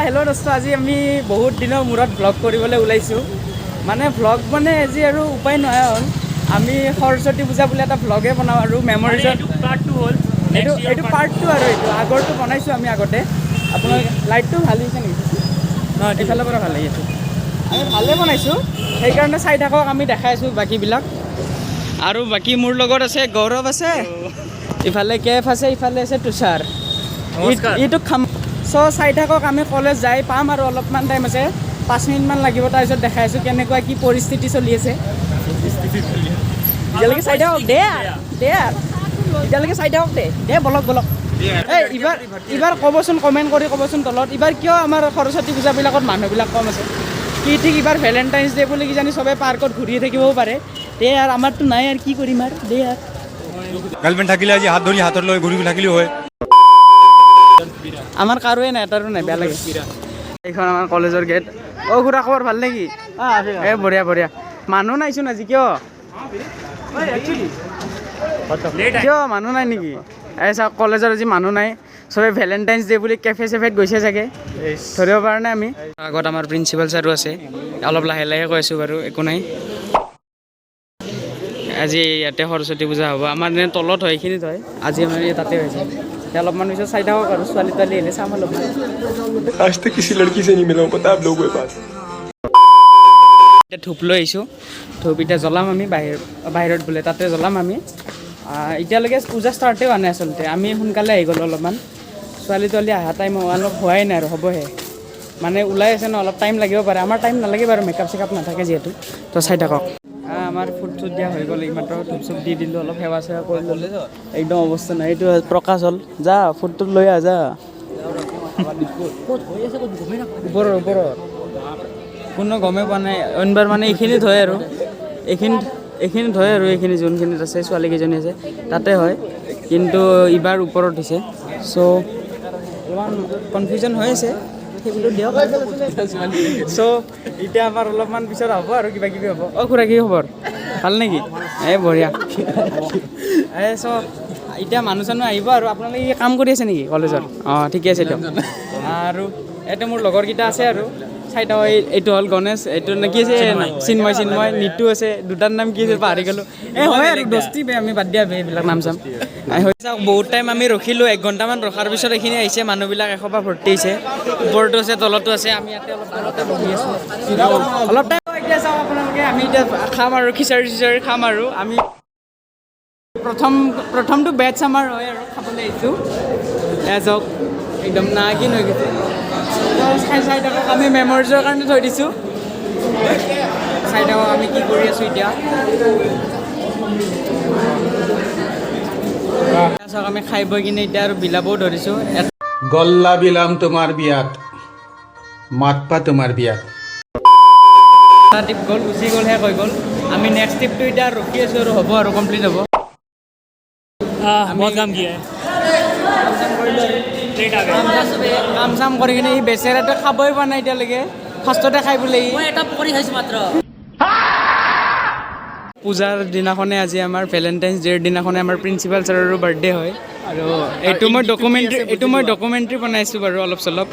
Hello' দোস্ত, আজি আমি বহুত দিনৰ মূৰত ভ্লগ কৰিবলৈ ওলাইছোঁ। মানে ভ্লগ মানে আজি আৰু উপায় নহয় হ'ল, আমি সৰস্বতী পূজা বুলি এটা ভ্লগে বনাওঁ আৰু মেমৰিজত পাৰ্ট 2 হ'ল। এইটো পাৰ্ট 2 আৰু এইটো আগৰটো বনাইছোঁ আমি আগতে। আপোনালোকে লাইটটো ভাল হৈছে নেকি? নহয়, এইফালৰ পৰা ভাল লাগি আছে। আমি ভালেই বনাইছোঁ, সেইকাৰণে চাই থাকক, আমি দেখাইছোঁ বাকীবিলাক। আৰু বাকী মোৰ লগত আছে গৌৰৱ আছে, ইফালে কেফ আছে, ইফালে আছে তুষাৰ। এইটো খাম। চ' চাই থাকক, আমি কলেজ যাই পাম আৰু অলপমান টাইম আছে, 5 মিনিটমান লাগিব। তাৰপিছত দেখাই আছোঁ কেনেকুৱা কি পৰিস্থিতি চলি আছে। এতিয়ালৈকে চাই থাকক দে এতিয়ালৈকে চাই থাকক দে বলক। এই এইবাৰ ক'বচোন, কমেণ্ট কৰি ক'বচোন তলত, এইবাৰ কিয় আমাৰ সৰস্বতী পূজাবিলাকত মানুহবিলাক কম আছে। কি ঠিক এইবাৰ ভেলেণ্টাইন্স ডে বুলি কিজানি চবেই পাৰ্কত ঘূৰি থাকিবও পাৰে। দে আৰু আমাৰতো নাই আৰু কি কৰিম আৰু দে আৰু গাৰ্লফ্ৰেণ্ড থাকিলে আজি হাত ধৰি হাতত লৈ ঘূৰি থাকিলেও হয়। আমাৰ কাৰোৱে নাই, এটাৰো নাই, বেয়া লাগে। এইখন আমাৰ কলেজৰ গেট। অ' খুৰা, খবৰ ভাল নেকি? এই বঢ়িয়া। মানুহ নাইচোন আজি, কিয় মানুহ নাই নেকি? এই চাওক, কলেজৰ আজি মানুহ নাই, চবে ভেলেণ্টাইন্স ডে বুলি কেফে চেফেত গৈছে চাগে, ধৰিব পৰা নাই আমি। আগত আমাৰ প্ৰিন্সিপাল ছাৰো আছে, অলপ লাহে কৈ আছোঁ বাৰু, একো নাই। আজি ইয়াতে সৰস্বতী পূজা হ'ব, আমাৰ এনে তলত হয়, এইখিনিত হয়, আজি আমাৰ তাতে হৈছে। অলপমান পিছত চাই থাকক আৰু ছোৱালী তোৱালী আহিলে চাম অলপমান। এতিয়া ধূপ লৈ আহিছোঁ, ধূপ এতিয়া জ্বলাম আমি বাহিৰত বোলে, তাতে জ্বলাম আমি। এতিয়ালৈকে পূজা ষ্টাৰ্টেই হোৱা নাই আচলতে, আমি সোনকালে আহি গ'লোঁ অলপমান। ছোৱালী তোৱালী অহা টাইম অলপ হোৱাই নাই আৰু হ'বহে, মানে ওলাই আছে ন, অলপ টাইম লাগিব পাৰে। আমাৰ টাইম নালাগে বাৰু, মেকআপ চেকআপ নাথাকে যিহেতু। তো চাই থাকক। আমাৰ ফুট চুট দিয়া হৈ গ'ল, এইমাত্ৰ ধূপ চুপ দি দিলোঁ, অলপ সেৱা চেৱা কৰি ল'লোঁ। একদম অৱস্থা নাই, এইটো প্ৰকাশ হ'ল, যা ফুটটোত লৈ আহ যা। ওপৰৰ কোনো গমেই পোৱা নাই। অইনবাৰ মানে এইখিনিত হয় আৰু এইখিনিত হয় আৰু এইখিনি যোনখিনিত আছে ছোৱালীকেইজনী আছে তাতে হয়, কিন্তু এইবাৰ ওপৰত হৈছে। চ' অলপমান কনফিউজন হৈ আছে, সেইবোৰ দিয়ক। চ' এতিয়া আমাৰ অলপমান পিছত হ'ব আৰু কিবা কিবি হ'ব। অ' খুৰা, কি খবৰ? ভাল নেকি? এই বঢ়িয়া। চ' এতিয়া মানুহ চানুহ আহিব আৰু। আপোনালোকে কি কাম কৰি আছে নেকি কলেজত? অঁ, ঠিকে আছে দিয়ক। আৰু ইয়াতে মোৰ লগৰকেইটা আছে আৰু চাই থাকক। এইটো হ'ল গণেশ, এইটো কি আছে চিন্ময়, নিতু আছে, দুটাৰ নাম কি আছে পাহৰি গ'লোঁ। হয় আৰু দস্তি বে, আমি বাদ দিয়া বে এইবিলাক নাম চাম। চাওক, বহুত টাইম আমি ৰখিলোঁ, 1 ঘণ্টামান ৰখাৰ পিছত এইখিনি আহিছে মানুহবিলাক, এসোপা ভৰ্তি হৈছে। ওপৰতো আছে, তলতো আছে, আমি ইয়াতে অলপ তলতে বহি আছোঁ অলপ টাইম। এতিয়া চাওক আপোনালোকে, আমি এতিয়া খাম আৰু খিচাৰি চিচাৰি খাম আৰু আমি প্ৰথমটো বেটছ আমাৰ হয় আৰু খাবলৈ আহিছোঁ। এয়া চাওক, একদম নাগিন হৈ গৈছে। চাই থাকক, আমি মেমৰিজৰ কাৰণে থৈ দিছোঁ। চাই থাকক আমি কি কৰি আছোঁ এতিয়া। চাওক, আমি খাই বৈ কিনে এতিয়া আৰু বিলাবও ধৰিছোঁ। গল্লা বিলাম তোমাৰ বিয়াত, মাতপা তোমাৰ বিয়াত। এটা টিপ গ'ল, গুচি গ'ল, শেষ হৈ গ'ল। আমি নেক্সট টিপটো এতিয়া ৰখি আছোঁ আৰু হ'ব আৰু কমপ্লিট হ'ব। কাম চাম কৰি কিনে সি বেচেৰাটো খাবই পোৱা নাই এতিয়ালৈকে, ফাৰ্ষ্টতে খাই বোলে। পূজাৰ দিনাখনে আজি আমাৰ ভেলেণ্টাইন্স ডেৰ দিনাখনে আমাৰ প্ৰিন্সিপাল ছাৰৰো বাৰ্থডে হয়। আৰু এইটো মই ডকুমেণ্টৰী বনাইছোঁ বাৰু অলপ চলপ।